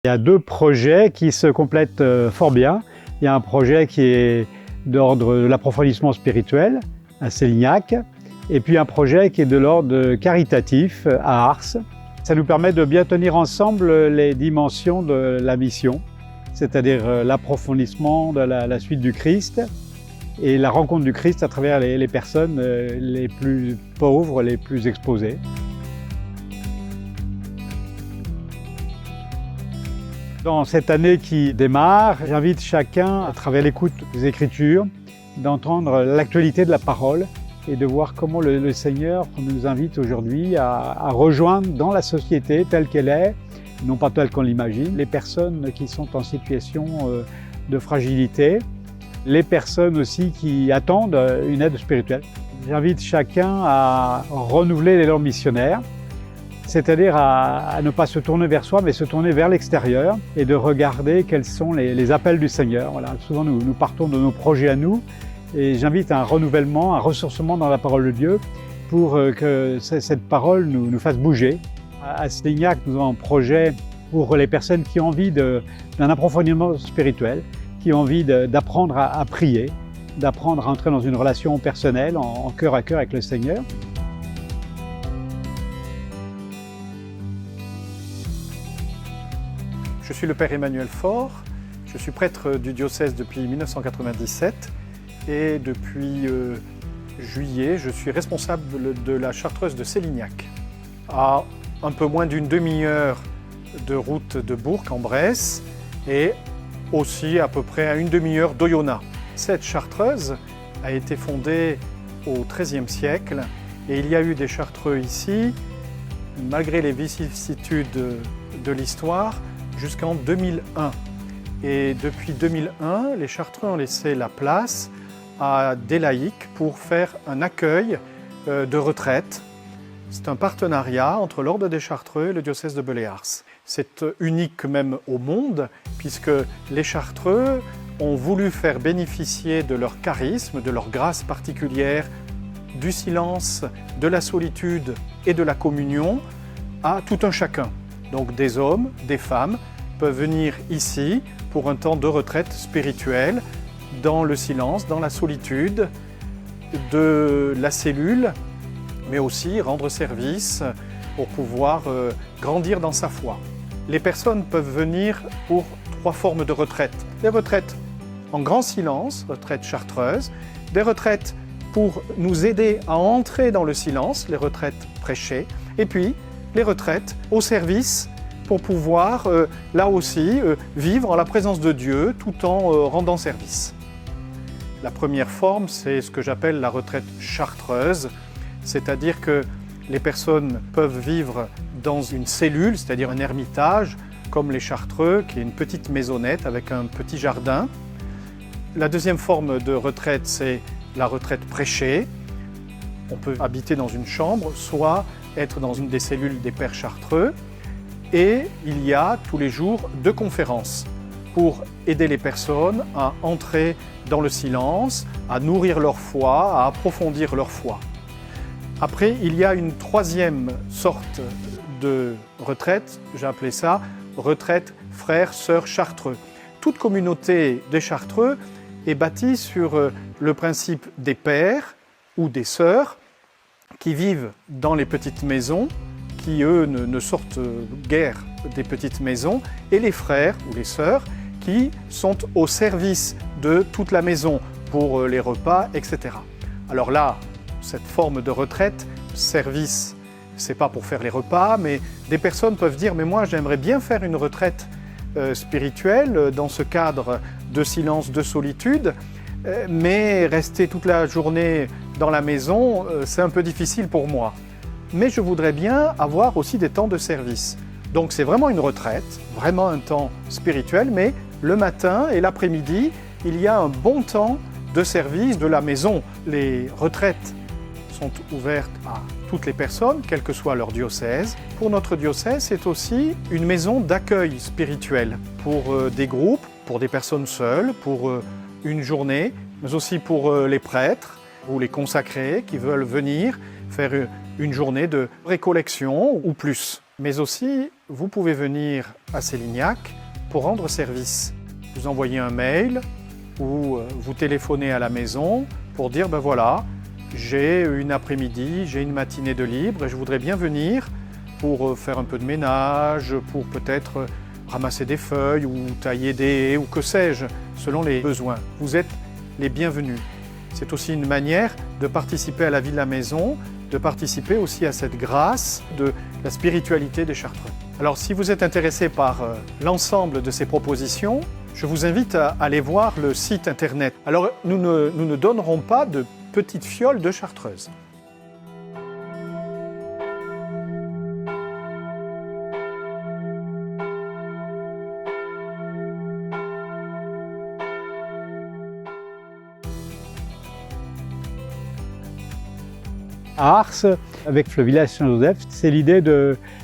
Il y a deux projets qui se complètent fort bien. Il y a un projet qui est d'ordre de l'approfondissement spirituel à Sélignac, et puis un projet qui est de l'ordre caritatif à Ars. Ça nous permet de bien tenir ensemble les dimensions de la mission, c'est-à-dire l'approfondissement de la suite du Christ et la rencontre du Christ à travers les personnes les plus pauvres, les plus exposées. Dans cette année qui démarre, j'invite chacun, à travers l'écoute des Écritures, d'entendre l'actualité de la parole et de voir comment le Seigneur nous invite aujourd'hui à rejoindre dans la société telle qu'elle est, non pas telle qu'on l'imagine, les personnes qui sont en situation de fragilité, les personnes aussi qui attendent une aide spirituelle. J'invite chacun à renouveler l'élan missionnaire, c'est-à-dire à ne pas se tourner vers soi, mais se tourner vers l'extérieur et de regarder quels sont les appels du Seigneur. Voilà. Souvent, nous partons de nos projets à nous, et j'invite à un renouvellement, un ressourcement dans la parole de Dieu pour que cette parole nous fasse bouger. À Sélignac, nous avons un projet pour les personnes qui ont envie d'un approfondissement spirituel, qui ont envie d'apprendre à prier, d'apprendre à entrer dans une relation personnelle, en cœur à cœur avec le Seigneur. Je suis le Père Emmanuel Faure, je suis prêtre du diocèse depuis 1997 et depuis juillet, je suis responsable de la chartreuse de Sélignac. À un peu moins d'une demi-heure de route de Bourg en Bresse et aussi à peu près à une demi-heure d'Oyonnax. Cette chartreuse a été fondée au XIIIe siècle et il y a eu des chartreux ici, malgré les vicissitudes de l'histoire, jusqu'en 2001. Et depuis 2001, les chartreux ont laissé la place à des laïcs pour faire un accueil de retraite. C'est un partenariat entre l'Ordre des Chartreux et le diocèse de Belley-Ars. C'est unique même au monde, puisque les chartreux ont voulu faire bénéficier de leur charisme, de leur grâce particulière, du silence, de la solitude et de la communion à tout un chacun. Donc des hommes, des femmes peuvent venir ici pour un temps de retraite spirituelle, dans le silence, dans la solitude de la cellule, mais aussi rendre service pour pouvoir grandir dans sa foi. Les personnes peuvent venir pour 3 formes de retraite. Des retraites en grand silence, retraites chartreuses, des retraites pour nous aider à entrer dans le silence, les retraites prêchées, et puis les retraites au service pour pouvoir, là aussi, vivre en la présence de Dieu tout en rendant service. La première forme, c'est ce que j'appelle la retraite chartreuse, c'est-à-dire que les personnes peuvent vivre dans une cellule, c'est-à-dire un ermitage, comme les chartreux, qui est une petite maisonnette avec un petit jardin. La deuxième forme de retraite, c'est la retraite prêchée. On peut habiter dans une chambre, soit être dans une des cellules des pères chartreux. Et il y a tous les jours 2 conférences pour aider les personnes à entrer dans le silence, à nourrir leur foi, à approfondir leur foi. Après, il y a une 3e sorte de retraite, j'ai appelé ça retraite frères, sœurs chartreux. Toute communauté des chartreux est bâtie sur le principe des pères ou des sœurs qui vivent dans les petites maisons, qui eux ne sortent guère des petites maisons, et les frères ou les sœurs qui sont au service de toute la maison pour les repas, etc. Alors là, cette forme de retraite, service, c'est pas pour faire les repas, mais des personnes peuvent dire « mais moi j'aimerais bien faire une retraite spirituelle dans ce cadre de silence, de solitude, mais rester toute la journée dans la maison, c'est un peu difficile pour moi. Mais je voudrais bien avoir aussi des temps de service. » Donc c'est vraiment une retraite, vraiment un temps spirituel, mais le matin et l'après-midi, il y a un bon temps de service de la maison. Les retraites sont ouvertes à toutes les personnes, quel que soit leur diocèse. Pour notre diocèse, c'est aussi une maison d'accueil spirituel pour des groupes, pour des personnes seules, pour une journée, mais aussi pour les prêtres ou les consacrés qui veulent venir faire une journée de récollection ou plus. Mais aussi, vous pouvez venir à Sélignac pour rendre service. Vous envoyez un mail ou vous téléphonez à la maison pour dire ben voilà, j'ai une après-midi, j'ai une matinée de libre et je voudrais bien venir pour faire un peu de ménage, pour peut-être ramasser des feuilles ou tailler des haies ou que sais-je, selon les besoins. Vous êtes les bienvenus. C'est aussi une manière de participer à la vie de la maison, de participer aussi à cette grâce de la spiritualité des Chartreux. Alors si vous êtes intéressé par l'ensemble de ces propositions, je vous invite à aller voir le site internet. Alors nous ne donnerons pas de petites fioles de chartreuse. À Ars, avec le village Saint-Joseph, c'est l'idée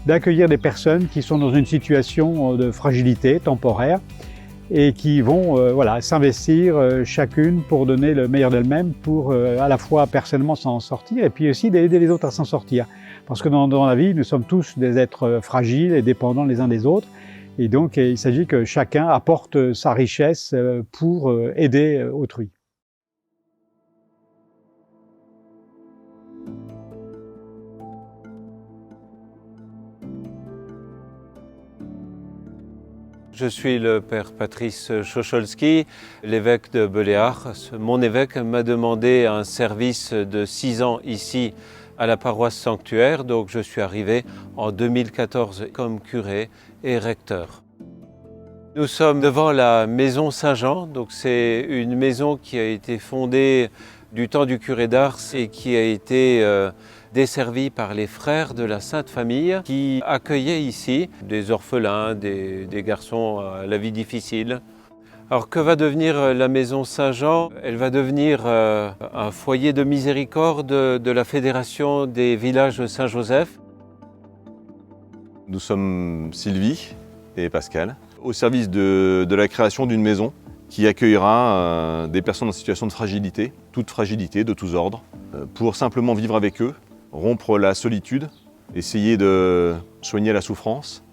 d'accueillir des personnes qui sont dans une situation de fragilité temporaire et qui vont s'investir chacune pour donner le meilleur d'elles-mêmes pour à la fois personnellement s'en sortir et puis aussi d'aider les autres à s'en sortir. Parce que dans la vie, nous sommes tous des êtres fragiles et dépendants les uns des autres. Et donc, il s'agit que chacun apporte sa richesse pour aider autrui. Je suis le père Patrice Chocholski, l'évêque de Beléar. Mon évêque m'a demandé un service de 6 ans ici à la paroisse sanctuaire, donc je suis arrivé en 2014 comme curé et recteur. Nous sommes devant la maison Saint-Jean, donc c'est une maison qui a été fondée du temps du curé d'Ars et qui a été desservie par les frères de la Sainte Famille qui accueillaient ici des orphelins, des garçons à la vie difficile. Alors que va devenir la maison Saint-Jean? Elle va devenir un foyer de miséricorde de la Fédération des villages Saint-Joseph. Nous sommes Sylvie et Pascal, au service de la création d'une maison qui accueillera des personnes en situation de fragilité, de tous ordres, pour simplement vivre avec eux, rompre la solitude, essayer de soigner la souffrance,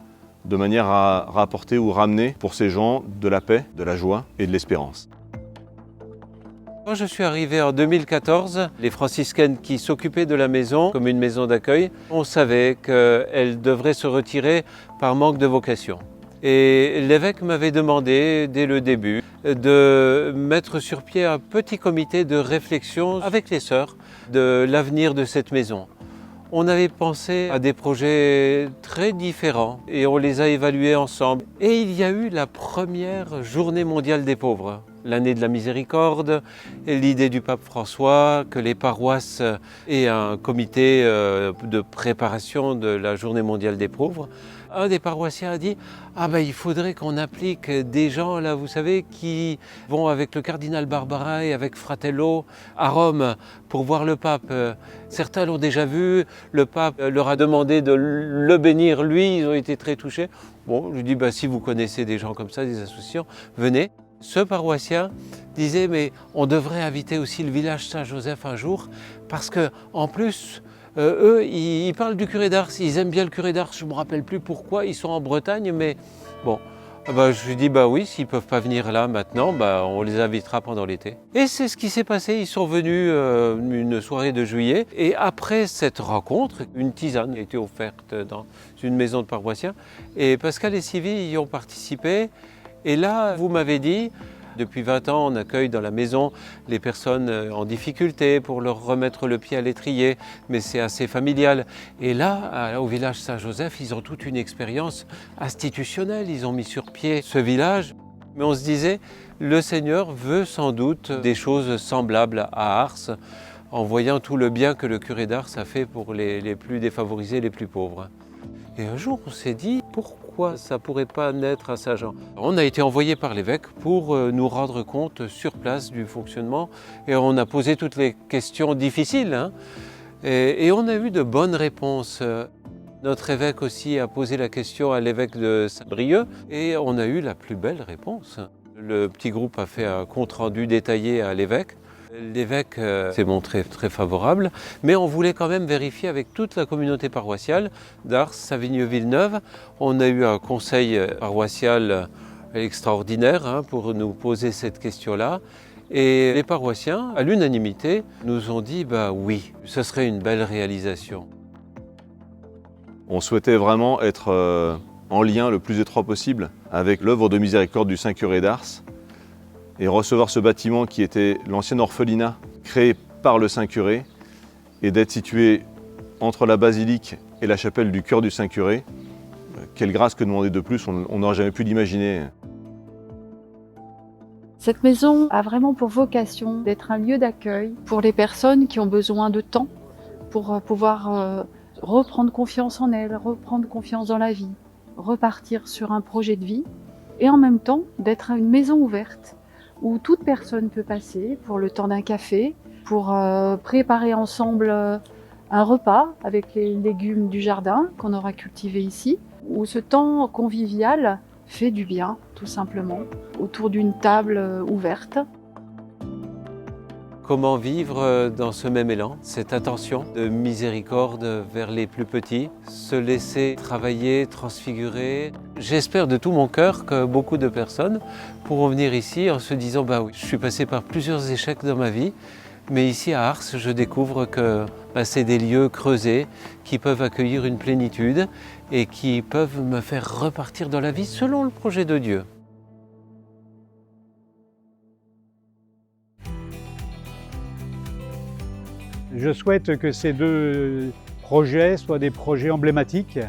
de manière à rapporter ou ramener pour ces gens de la paix, de la joie et de l'espérance. Quand je suis arrivé en 2014, les franciscaines qui s'occupaient de la maison comme une maison d'accueil, on savait qu'elles devraient se retirer par manque de vocation. Et l'évêque m'avait demandé, dès le début, de mettre sur pied un petit comité de réflexion avec les sœurs de l'avenir de cette maison. On avait pensé à des projets très différents et on les a évalués ensemble. Et il y a eu la première journée mondiale des pauvres, l'année de la miséricorde, et l'idée du pape François que les paroisses aient un comité de préparation de la journée mondiale des pauvres. Un des paroissiens a dit « Ah ben il faudrait qu'on applique des gens là, vous savez, qui vont avec le cardinal Barbara et avec Fratello à Rome pour voir le pape. Certains l'ont déjà vu, le pape leur a demandé de le bénir, lui, ils ont été très touchés. Bon, je lui dis bah, si vous connaissez des gens comme ça, des associations, venez. » Ce paroissien disait mais on devrait inviter aussi le village Saint-Joseph un jour parce que en plus eux, ils parlent du curé d'Ars, ils aiment bien le curé d'Ars, je ne me rappelle plus pourquoi, ils sont en Bretagne, mais bon. Je lui dis, bah oui, s'ils ne peuvent pas venir là maintenant, on les invitera pendant l'été. Et c'est ce qui s'est passé, ils sont venus une soirée de juillet, et après cette rencontre, une tisane a été offerte dans une maison de paroissiens, et Pascal et Sylvie y ont participé, et là, vous m'avez dit, depuis 20 ans, on accueille dans la maison les personnes en difficulté pour leur remettre le pied à l'étrier, mais c'est assez familial. Et là, au village Saint-Joseph, ils ont toute une expérience institutionnelle. Ils ont mis sur pied ce village. Mais on se disait, le Seigneur veut sans doute des choses semblables à Ars, en voyant tout le bien que le curé d'Ars a fait pour les plus défavorisés, les plus pauvres. Et un jour, on s'est dit, pourquoi ça ne pourrait pas naître à Saint-Jean? On a été envoyé par l'évêque pour nous rendre compte sur place du fonctionnement et on a posé toutes les questions difficiles. Hein. Et on a eu de bonnes réponses. Notre évêque aussi a posé la question à l'évêque de Saint-Brieuc et on a eu la plus belle réponse. Le petit groupe a fait un compte-rendu détaillé à l'évêque L'évêque s'est montré très favorable, mais on voulait quand même vérifier avec toute la communauté paroissiale d'Ars, Savigneux-Villeneuve. On a eu un conseil paroissial extraordinaire pour nous poser cette question-là. Et les paroissiens, à l'unanimité, nous ont dit oui, ce serait une belle réalisation. On souhaitait vraiment être en lien le plus étroit possible avec l'œuvre de miséricorde du Saint-Curé d'Ars et recevoir ce bâtiment qui était l'ancien orphelinat créé par le Saint-Curé et d'être situé entre la basilique et la chapelle du cœur du Saint-Curé. Quelle grâce que demander de plus, on n'aurait jamais pu l'imaginer. Cette maison a vraiment pour vocation d'être un lieu d'accueil pour les personnes qui ont besoin de temps pour pouvoir reprendre confiance en elles, reprendre confiance dans la vie, repartir sur un projet de vie et en même temps d'être une maison ouverte où toute personne peut passer pour le temps d'un café, pour préparer ensemble un repas avec les légumes du jardin qu'on aura cultivés ici, où ce temps convivial fait du bien, tout simplement, autour d'une table ouverte. Comment vivre dans ce même élan, cette attention de miséricorde vers les plus petits, se laisser travailler, transfigurer. J'espère de tout mon cœur que beaucoup de personnes pourront venir ici en se disant oui, je suis passé par plusieurs échecs dans ma vie, mais ici à Ars, je découvre que c'est des lieux creusés qui peuvent accueillir une plénitude et qui peuvent me faire repartir dans la vie selon le projet de Dieu. Je souhaite que ces deux projets soient des projets emblématiques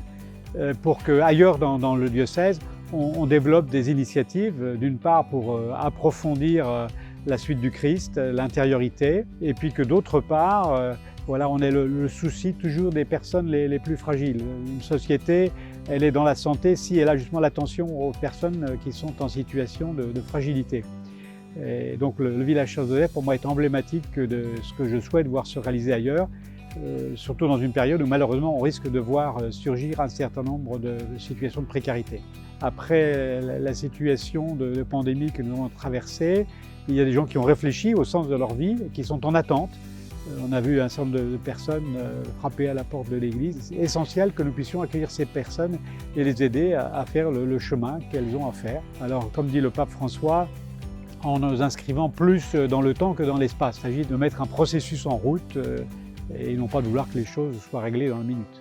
pour qu'ailleurs dans le diocèse, on développe des initiatives, d'une part pour approfondir la suite du Christ, l'intériorité, et puis que d'autre part, on ait le souci toujours des personnes les plus fragiles. Une société, elle est dans la santé si elle a justement l'attention aux personnes qui sont en situation de fragilité. Et donc le village Charles-de-Lève, pour moi, est emblématique de ce que je souhaite voir se réaliser ailleurs, surtout dans une période où malheureusement on risque de voir surgir un certain nombre de situations de précarité. Après la situation de pandémie que nous avons traversée, il y a des gens qui ont réfléchi au sens de leur vie et qui sont en attente. On a vu un certain nombre de personnes frapper à la porte de l'église. C'est essentiel que nous puissions accueillir ces personnes et les aider à faire le chemin qu'elles ont à faire. Alors, comme dit le pape François, en nous inscrivant plus dans le temps que dans l'espace. Il s'agit de mettre un processus en route et non pas de vouloir que les choses soient réglées dans une minute.